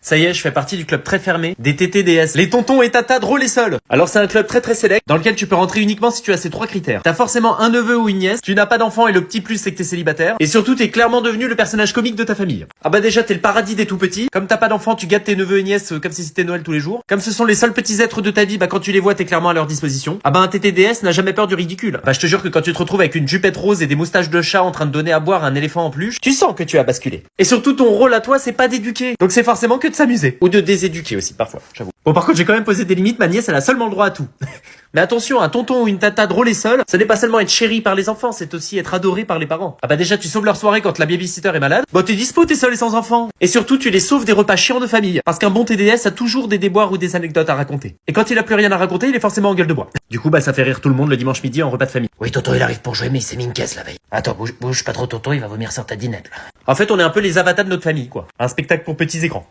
Ça y est, je fais partie du club très fermé des TTDS, les tontons et tatas drôles et seuls. Alors c'est un club très sélect dans lequel tu peux rentrer uniquement si tu as ces 3 critères. T'as forcément un neveu ou une nièce, tu n'as pas d'enfant et le petit plus c'est que t'es célibataire, et surtout t'es clairement devenu le personnage comique de ta famille. Ah bah déjà t'es le paradis des tout petits, comme t'as pas d'enfant tu gâtes tes neveux et nièces comme si c'était Noël tous les jours. Comme ce sont les seuls petits êtres de ta vie, bah quand tu les vois t'es clairement à leur disposition. Ah bah un TTDS n'a jamais peur du ridicule. Bah je te jure que quand tu te retrouves avec une jupette rose et des moustaches de chat en train de donner à boire à un éléphant en peluche, tu sens que tu as basculé. Et surtout ton rôle à toi c'est pas d'éduquer, donc c'est forcément que de s'amuser. Ou de déséduquer aussi parfois, j'avoue. Bon par contre j'ai quand même posé des limites, ma nièce elle a seulement le droit à tout. Mais attention, un tonton ou une tata drôle et seul, ce n'est pas seulement être chéri par les enfants, c'est aussi être adoré par les parents. Ah bah déjà tu sauves leur soirée quand la babysitter est malade, bah t'es dispo, t'es seul et sans enfant. Et surtout tu les sauves des repas chiants de famille, parce qu'un bon TDS a toujours des déboires ou des anecdotes à raconter. Et quand il a plus rien à raconter, il est forcément en gueule de bois. Du coup bah ça fait rire tout le monde le dimanche midi en repas de famille. Oui, Tonton, il arrive pour jouer, mais il s'est mis une caisse la veille. Attends, bouge pas trop, Tonton, il va vomir sur ta dinette, là. En fait on est un peu les avatars de notre famille quoi. Un spectacle pour petits écrans.